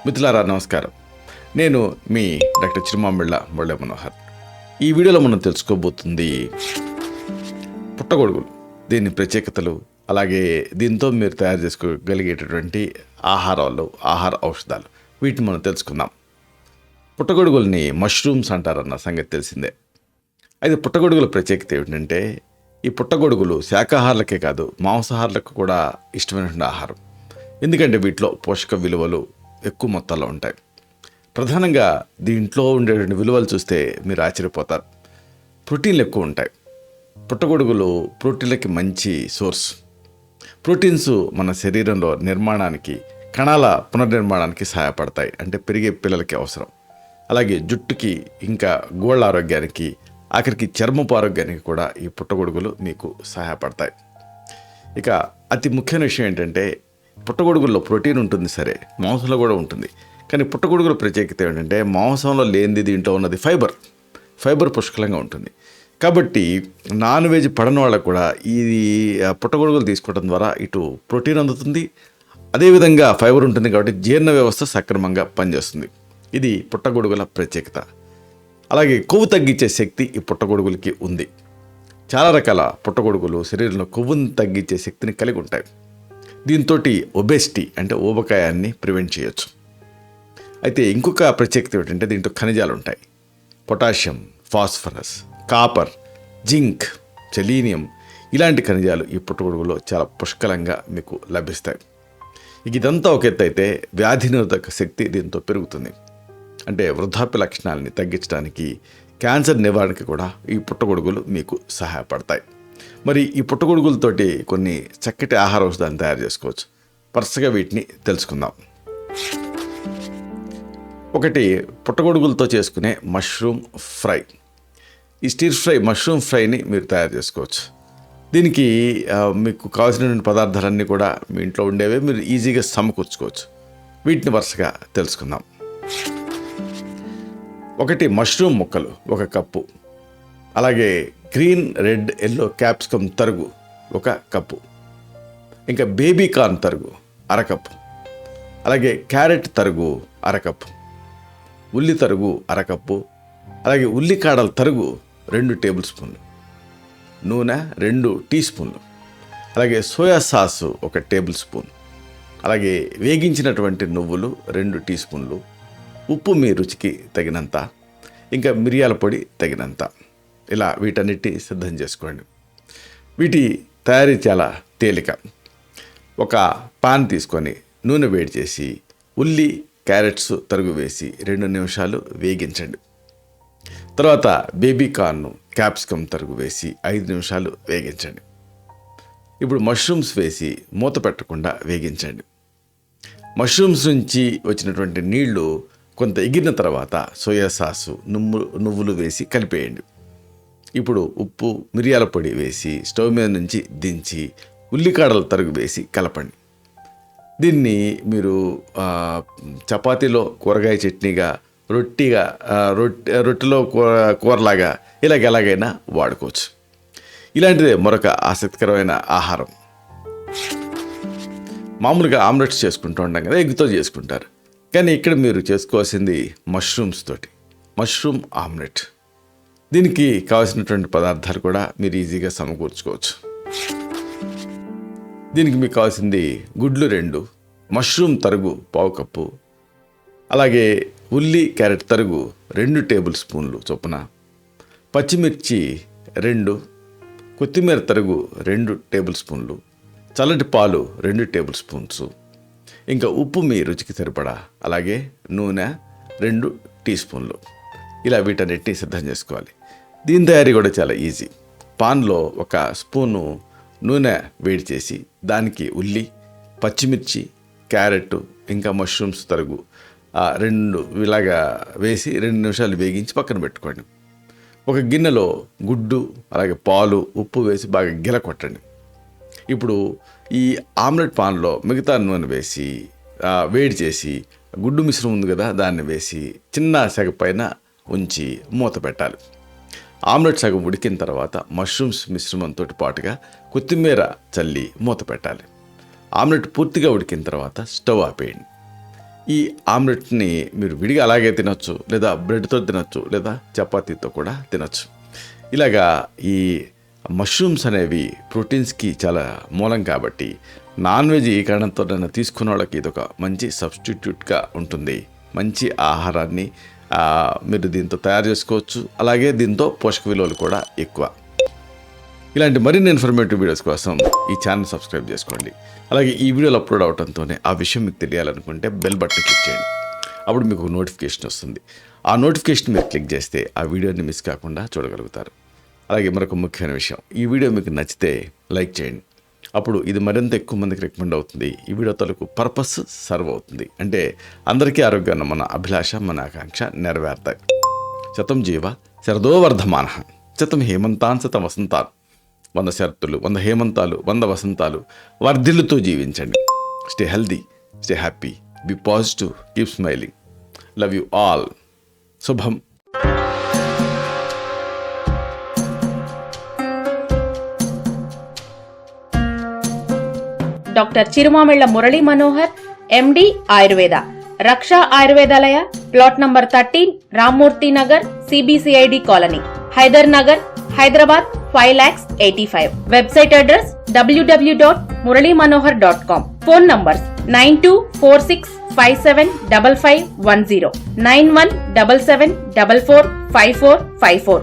మిత్రులారా నమస్కారం. నేను మీ డాక్టర్ చిరుమామిళ్ళ మురళీ మనోహర్. ఈ వీడియోలో మనం తెలుసుకోబోతుంది పుట్టగొడుగులు, దీని ప్రత్యేకతలు, అలాగే దీంతో మీరు తయారు చేసుకోగలిగేటటువంటి ఆహార ఔషధాలు, వీటిని మనం తెలుసుకుందాం. పుట్టగొడుగుల్ని మష్రూమ్స్ అంటారన్న సంగతి తెలిసిందే. అయితే పుట్టగొడుగుల ప్రత్యేకత ఏమిటంటే, ఈ పుట్టగొడుగులు శాకాహారులకే కాదు మాంసాహారులకు కూడా ఇష్టమైనటువంటి ఆహారం. ఎందుకంటే వీటిలో పోషక విలువలు ఎక్కువ మొత్తాల్లో ఉంటాయి. ప్రధానంగా దీంట్లో ఉండేటువంటి విలువలు చూస్తే మీరు ఆశ్చర్యపోతారు. ప్రోటీన్లు ఎక్కువ ఉంటాయి. పుట్టగొడుగులు ప్రోటీన్లకి మంచి సోర్స్. ప్రోటీన్స్ మన శరీరంలో నిర్మాణానికి, కణాల పునర్నిర్మాణానికి సహాయపడతాయి. అంటే పెరిగే పిల్లలకి అవసరం. అలాగే జుట్టుకి, ఇంకా గోళ్ళ ఆరోగ్యానికి, ఆఖరికి చర్మపు ఆరోగ్యానికి కూడా ఈ పుట్టగొడుగులు మీకు సహాయపడతాయి. ఇక అతి ముఖ్యమైన విషయం ఏంటంటే, పుట్టగొడుగుల్లో ప్రోటీన్ ఉంటుంది, సరే మాంసంలో కూడా ఉంటుంది. కానీ పుట్టగొడుగుల ప్రత్యేకత ఏంటంటే, మాంసంలో లేనిది దీంట్లో ఉన్నది ఫైబర్ పుష్కలంగా ఉంటుంది. కాబట్టి నాన్ వెజ్ పడని వాళ్ళకు కూడా ఇది పుట్టగొడుగులు తీసుకోవడం ద్వారా ఇటు ప్రోటీన్ అందుతుంది, అదేవిధంగా ఫైబర్ ఉంటుంది. కాబట్టి జీర్ణ వ్యవస్థ సక్రమంగా పనిచేస్తుంది. ఇది పుట్టగొడుగుల ప్రత్యేకత. అలాగే కొవ్వు తగ్గించే శక్తి ఈ పుట్టగొడుగులకి ఉంది. చాలా రకాల పుట్టగొడుగులు శరీరంలో కొవ్వును తగ్గించే శక్తిని కలిగి ఉంటాయి. దీంతో ఒబెసిటీ అంటే ఊబకాయాన్ని ప్రివెంట్ చేయొచ్చు. అయితే ఇంకొక ప్రత్యేకత ఏంటంటే, దీంట్లో ఖనిజాలు ఉంటాయి. Potassium, phosphorus, copper, zinc, selenium, ఇలాంటి ఖనిజాలు ఈ పుట్టగొడుగులో చాలా పుష్కలంగా మీకు లభిస్తాయి. ఇదంతా ఒక ఎత్తు అయితే, వ్యాధి నిరోధక శక్తి దీంతో పెరుగుతుంది. అంటే వృద్ధాప్య లక్షణాలని తగ్గించడానికి, క్యాన్సర్ నివారణకి కూడా ఈ పుట్టగొడుగులు మీకు సహాయపడతాయి. మరి ఈ పుట్టగొడుగులతోటి కొన్ని చక్కటి ఆహార ఔషధాలను తయారు చేసుకోవచ్చు. వరుసగా వీటిని తెలుసుకుందాం. ఒకటి, పుట్టగొడుగులతో చేసుకునే మష్రూమ్ ఫ్రై. ఈ స్టిర్ ఫ్రై, మష్రూమ్ ఫ్రైని మీరు తయారు చేసుకోవచ్చు. దీనికి మీకు కావాల్సినటువంటి పదార్థాలన్నీ కూడా మీ ఇంట్లో ఉండేవే, మీరు ఈజీగా సమకూర్చుకోవచ్చు. వీటిని వరుసగా తెలుసుకుందాం. ఒకటి, మష్రూమ్ ముక్కలు 1 కప్పు. అలాగే గ్రీన్, రెడ్, ఎల్లో క్యాప్సికమ్ తరుగు 1 కప్పు. ఇంకా బేబీ కార్న్ తరుగు 1/2 కప్పు. అలాగే క్యారెట్ తరుగు 1/2 కప్పు. ఉల్లి తరుగు 1/2 కప్పు. అలాగే ఉల్లికాడల తరుగు 2 టేబుల్ స్పూన్లు. నూనె 2 టీ స్పూన్లు. అలాగే సోయా సాసు 1 టేబుల్ స్పూన్. అలాగే వేగించినటువంటి నువ్వులు 2 టీ స్పూన్లు. ఉప్పు మీ రుచికి తగినంత. ఇంకా మిరియాల పొడి తగినంత. ఇలా వీటన్నిటిని సిద్ధం చేసుకోండి. వీటి తయారీ చాలా తేలిక. ఒక పాన్ తీసుకొని నూనె వేడి చేసి ఉల్లి, క్యారెట్స్ తరుగు వేసి 2 నిమిషాలు వేగించండి. తర్వాత బేబీ కార్న్, క్యాప్సికమ్ తరుగు వేసి 5 నిమిషాలు వేగించండి. ఇప్పుడు మష్రూమ్స్ వేసి మూత పెట్టకుండా వేగించండి. మష్రూమ్స్ నుంచి వచ్చినటువంటి నీళ్లు కొంత ఎగిరిన తర్వాత సోయా సాసు, నువ్వులు వేసి కలిపేయండి. ఇప్పుడు ఉప్పు, మిరియాల పొడి వేసి స్టవ్ మీద నుంచి దించి ఉల్లికాడల తరుగు వేసి కలపండి. దీన్ని మీరు చపాతీలో కూరగాయ చట్నీగా, రొట్టెలో కూరలాగా ఎలాగైనా వాడుకోవచ్చు. ఇలాంటిదే మరొక ఆసక్తికరమైన ఆహారం. మామూలుగా ఆమ్లెట్స్ చేసుకుంటూ ఉంటాం కదా, ఎగ్తో చేసుకుంటారు. కానీ ఇక్కడ మీరు చేసుకోవాల్సింది మష్రూమ్స్ తోటి మష్రూమ్ ఆమ్లెట్. దీనికి కావాల్సినటువంటి పదార్థాలు కూడా మీరు ఈజీగా సమకూర్చుకోవచ్చు. దీనికి మీకు కావాల్సింది గుడ్లు 2, మష్రూమ్ తరుగు 1/4 కప్పు, అలాగే ఉల్లి, క్యారెట్ తరుగు 2 టేబుల్ స్పూన్లు చొప్పున, పచ్చిమిర్చి 2, కొత్తిమీర తరుగు 2 టేబుల్ స్పూన్లు, చల్లటి పాలు 2 టేబుల్ స్పూన్స్, ఇంకా ఉప్పు మీ రుచికి సరిపడా, అలాగే నూనె 2 టీ స్పూన్లు. ఇలా వీటన్నిటిని సిద్ధం చేసుకోవాలి. దీని తయారీ కూడా చాలా ఈజీ. పాన్లో 1 స్పూను నూనె వేడి చేసి దానికి ఉల్లి, పచ్చిమిర్చి, క్యారెట్, ఇంకా మష్రూమ్స్ తరుగు 2 ఇలాగా వేసి 2 నిమిషాలు వేగించి పక్కన పెట్టుకోండి. ఒక గిన్నెలో గుడ్డు, అలాగే పాలు, ఉప్పు వేసి బాగా గిల కొట్టండి. ఇప్పుడు ఈ ఆమ్లెట్ పాన్లో మిగతా నూనె వేసి వేడి చేసి గుడ్డు మిశ్రమం ఉంది కదా, దాన్ని వేసి చిన్న సెగ పైన ఉంచి మూత పెట్టాలి. ఆమ్లెట్ సగం ఉడికిన తర్వాత మష్రూమ్స్ మిశ్రమంతో పాటుగా కొత్తిమీర చల్లి మూత పెట్టాలి. ఆమ్లెట్ పూర్తిగా ఉడికిన తర్వాత స్టవ్ ఆపేయండి. ఈ ఆమ్లెట్ని మీరు విడిగా అలాగే తినొచ్చు, లేదా బ్రెడ్తో తినొచ్చు, లేదా చపాతీతో కూడా తినొచ్చు. ఇలాగా ఈ మష్రూమ్స్ అనేవి ప్రోటీన్స్కి చాలా మూలం కాబట్టి నాన్ వెజ్ ఈ కారణంతో తీసుకున్న వాళ్ళకి ఇదొక మంచి సబ్స్టిట్యూట్గా ఉంటుంది. మంచి ఆహారాన్ని మీరు దీంతో తయారు చేసుకోవచ్చు. అలాగే దీంతో పోషక విలువలు కూడా ఎక్కువ. ఇలాంటి మరిన్ని ఇన్ఫర్మేటివ్ వీడియోస్ కోసం ఈ ఛానల్ సబ్స్క్రైబ్ చేసుకోండి. అలాగే ఈ వీడియోలు అప్లోడ్ అవడంతోనే ఆ విషయం మీకు తెలియాలనుకుంటే బెల్ బటన్ క్లిక్ చేయండి. అప్పుడు మీకు నోటిఫికేషన్ వస్తుంది. ఆ నోటిఫికేషన్ మీరు క్లిక్ చేస్తే ఆ వీడియోని మిస్ కాకుండా చూడగలుగుతారు. అలాగే మరొక ముఖ్యమైన విషయం, ఈ వీడియో మీకు నచ్చితే లైక్ చేయండి. అప్పుడు ఇది మరింత ఎక్కువ మందికి రికమెండ్ అవుతుంది. ఈ వీడియో తాలూకు పర్పస్ సర్వ్ అవుతుంది. అంటే అందరికీ ఆరోగ్యాన్ని మన అభిలాష, మన ఆకాంక్ష నెరవేరుతాయి. శతం జీవ శరదో వర్ధమాన, శతం హేమంతాన్ శతం వసంతాన్. 100 శరత్తులు, 100 హేమంతాలు, 100 వసంతాలు వర్ధిల్లుతూ జీవించండి. Stay healthy, stay happy, be positive, keep smiling. Love you all. శుభం. Doctor Chirumamilla Murali Manohar, MD Ayurveda, Raksha Ayurvedalaya, plot number 13, Rammurthy Nagar, CBCID colony, Hyder Nagar, Hyderabad 5,85,000. Website address www.muralymanohar.com. Phone numbers 9246575510, 9177445454.